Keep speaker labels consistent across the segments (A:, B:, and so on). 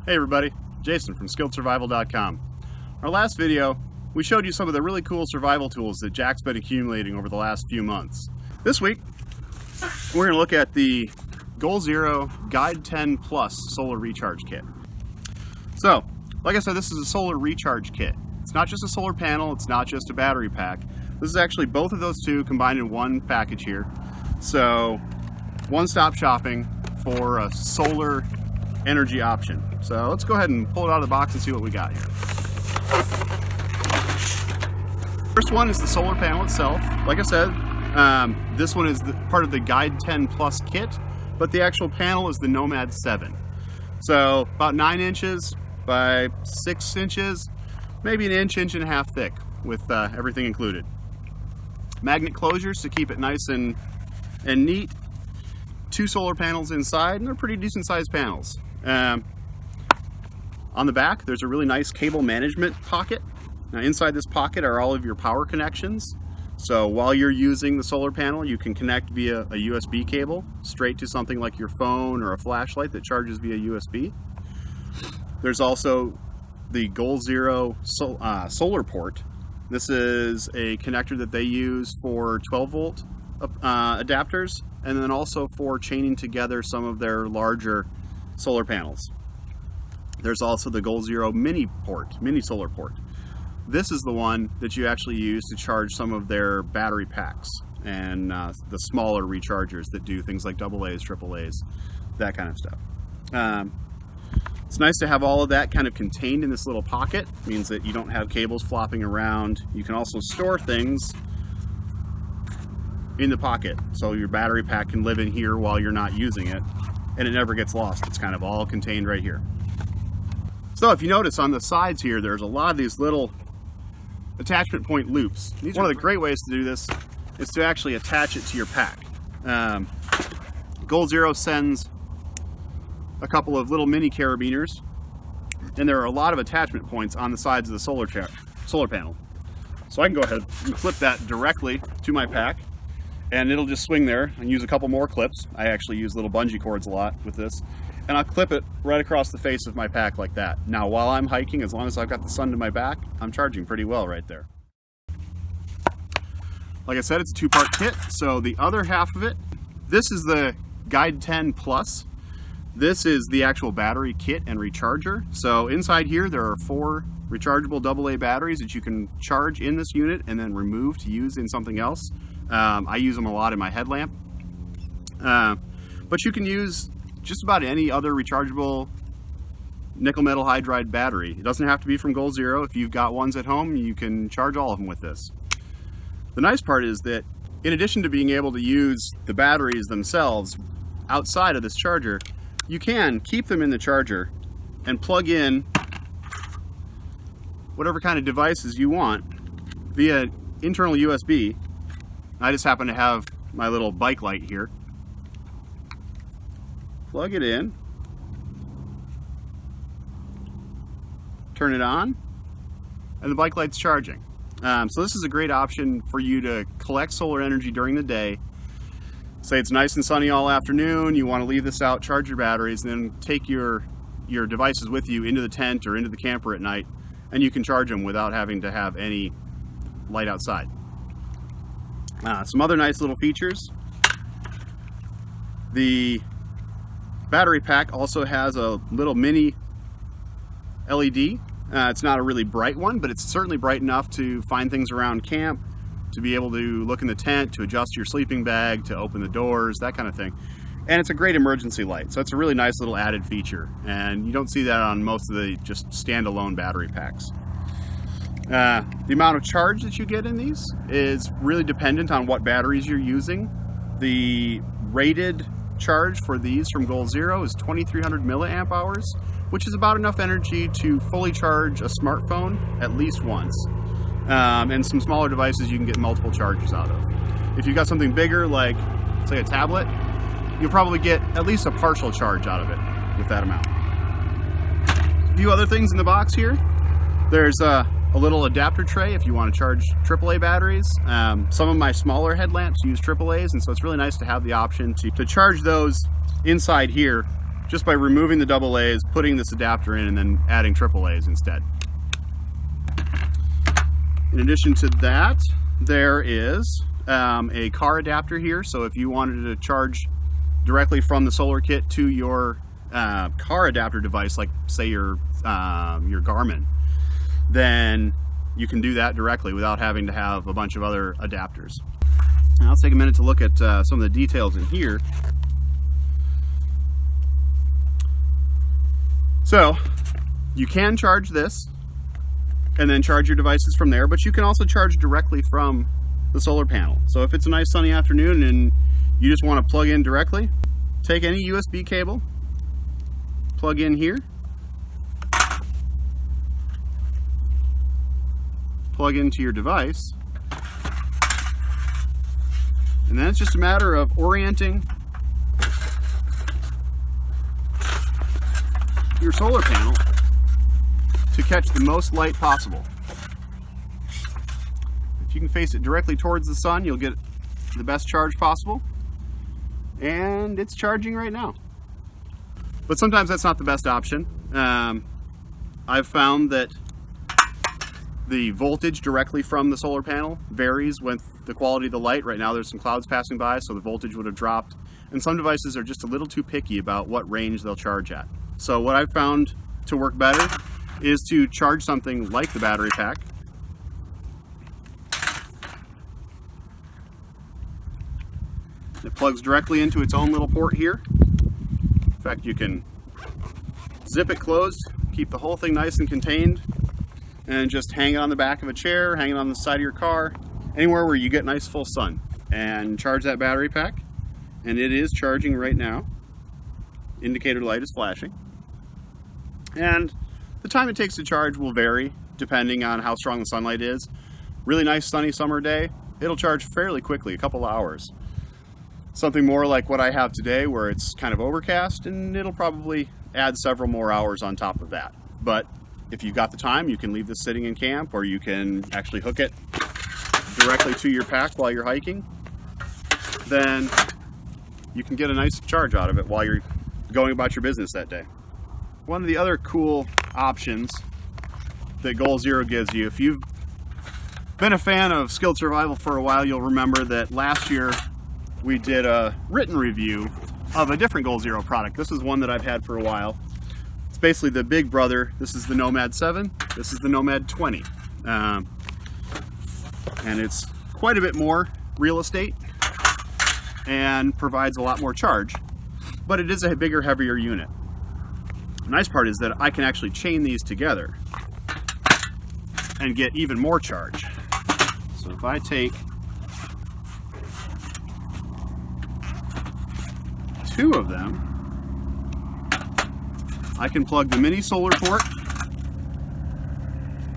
A: Hey everybody, Jason from SkilledSurvival.com. Our last video, we showed you some of the really cool survival tools that Jack's been accumulating over the last few months. This week, we're going to look at the Goal Zero Guide 10 Plus Solar Recharge Kit. So, like I said, this is a solar recharge kit. It's not just a solar panel, it's not just a battery pack. This is actually both of those two combined in one package here. So, one-stop shopping for a solar energy option. So let's go ahead and pull it out of the box and see what we got here. First one is the solar panel itself. Like I said, this one is part of the Guide 10 Plus kit, but the actual panel is the Nomad 7. So about 9 inches by 6 inches, maybe an inch and a half thick with everything included. Magnet closures to keep it nice and neat. 2 solar panels inside, and they're pretty decent sized panels. On the back, there's a really nice cable management pocket. Now inside this pocket are all of your power connections. So while you're using the solar panel, you can connect via a USB cable straight to something like your phone or a flashlight that charges via USB. There's also the Goal Zero solar port. This is a connector that they use for 12 volt adapters, and then also for chaining together some of their larger solar panels. There's also the Goal Zero mini solar port. This is the one that you actually use to charge some of their battery packs and the smaller rechargers that do things like AA's, AAA's, that kind of stuff. It's nice to have all of that kind of contained in this little pocket. It means that you don't have cables flopping around. You can also store things in the pocket, so your battery pack can live in here while you're not using it, and it never gets lost. It's kind of all contained right here. So if you notice on the sides here, there's a lot of these little attachment point loops. One of the great ways to do this is to actually attach it to your pack. Goal Zero sends a couple of little mini carabiners, and there are a lot of attachment points on the sides of the solar panel. So I can go ahead and clip that directly to my pack, and it'll just swing there and use a couple more clips. I actually use little bungee cords a lot with this. And I'll clip it right across the face of my pack like that. Now, while I'm hiking, as long as I've got the sun to my back, I'm charging pretty well right there. Like I said, it's a 2-part kit. So the other half of it, this is the Guide 10 Plus. This is the actual battery kit and recharger. So inside here, there are 4 rechargeable AA batteries that you can charge in this unit and then remove to use in something else. I use them a lot in my headlamp. But you can use just about any other rechargeable nickel metal hydride battery. It doesn't have to be from Goal Zero. If you've got ones at home, you can charge all of them with this. The nice part is that in addition to being able to use the batteries themselves outside of this charger, you can keep them in the charger and plug in whatever kind of devices you want via internal USB. I just happen to have my little bike light here. Plug it in, turn it on, and the bike light's charging. So this is a great option for you to collect solar energy during the day. Say it's nice and sunny all afternoon, you want to leave this out, charge your batteries, and then take your devices with you into the tent or into the camper at night, and you can charge them without having to have any light outside. Some other nice little features. The battery pack also has a little mini LED. It's not a really bright one, but it's certainly bright enough to find things around camp, to be able to look in the tent, to adjust your sleeping bag, to open the doors, that kind of thing. And it's a great emergency light, so it's a really nice little added feature. And you don't see that on most of the just standalone battery packs. The amount of charge that you get in these is really dependent on what batteries you're using. The rated charge for these from Goal Zero is 2300 milliamp hours, which is about enough energy to fully charge a smartphone at least once. And some smaller devices you can get multiple charges out of. If you've got something bigger, like say a tablet, you'll probably get at least a partial charge out of it with that amount. A few other things in the box here. There's a little adapter tray if you want to charge AAA batteries. Some of my smaller headlamps use AAAs, and so it's really nice to have the option to charge those inside here just by removing the double A's, putting this adapter in, and then adding triple A's instead. In addition to that, there is a car adapter here. So if you wanted to charge directly from the solar kit to your car adapter device, like say your Garmin, then you can do that directly without having to have a bunch of other adapters. Now let's take a minute to look at some of the details in here. So you can charge this and then charge your devices from there, but you can also charge directly from the solar panel. So if it's a nice sunny afternoon and you just want to plug in directly, take any USB cable, plug in here, plug into your device, and then it's just a matter of orienting your solar panel to catch the most light possible. If you can face it directly towards the sun, you'll get the best charge possible. And it's charging right now. But sometimes that's not the best option. I've found that the voltage directly from the solar panel varies with the quality of the light. Right now there's some clouds passing by, so the voltage would have dropped. And some devices are just a little too picky about what range they'll charge at. So what I've found to work better is to charge something like the battery pack. It plugs directly into its own little port here. In fact, you can zip it closed, keep the whole thing nice and contained, and just hang it on the back of a chair, hang it on the side of your car, anywhere where you get nice full sun, and charge that battery pack. And it is charging right now. Indicator light is flashing. And the time it takes to charge will vary depending on how strong the sunlight is. Really nice sunny summer day, it'll charge fairly quickly, a couple hours. Something more like what I have today where it's kind of overcast, and it'll probably add several more hours on top of that. But if you've got the time, you can leave this sitting in camp, or you can actually hook it directly to your pack while you're hiking. Then you can get a nice charge out of it while you're going about your business that day. One of the other cool options that Goal Zero gives you, if you've been a fan of Skilled Survival for a while, you'll remember that last year we did a written review of a different Goal Zero product. This is one that I've had for a while. It's basically the big brother. This is the Nomad 7. This is the Nomad 20. And it's quite a bit more real estate and provides a lot more charge, but it is a bigger, heavier unit. The nice part is that I can actually chain these together and get even more charge. So if I take two of them, I can plug the mini solar port,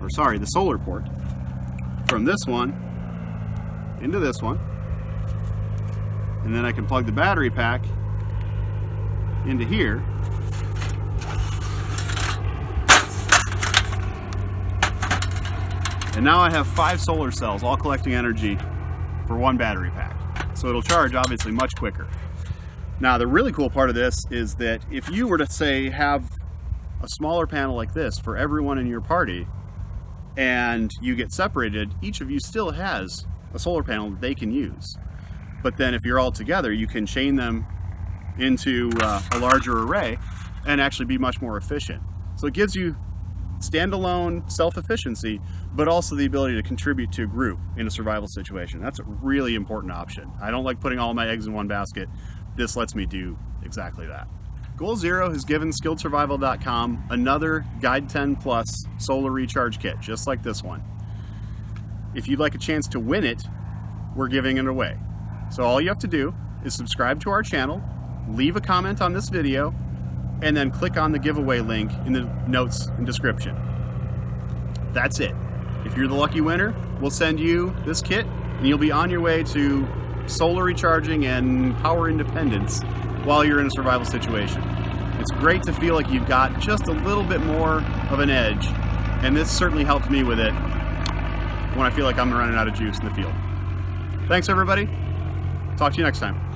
A: or sorry, the solar port, from this one into this one, and then I can plug the battery pack into here. And now I have 5 solar cells all collecting energy for one battery pack. So it'll charge obviously much quicker. Now the really cool part of this is that if you were to say have a smaller panel like this for everyone in your party and you get separated, each of you still has a solar panel that they can use. But then if you're all together, you can chain them into a larger array and actually be much more efficient. So it gives you standalone self-efficiency, but also the ability to contribute to a group in a survival situation. That's a really important option. I don't like putting all my eggs in one basket. This lets me do exactly that. Goal Zero has given SkilledSurvival.com another Guide 10 Plus solar recharge kit, just like this one. If you'd like a chance to win it, we're giving it away. So all you have to do is subscribe to our channel, leave a comment on this video, and then click on the giveaway link in the notes and description. That's it. If you're the lucky winner, we'll send you this kit, and you'll be on your way to solar recharging and power independence while you're in a survival situation. It's great to feel like you've got just a little bit more of an edge, and this certainly helped me with it when I feel like I'm running out of juice in the field. Thanks everybody. Talk to you next time.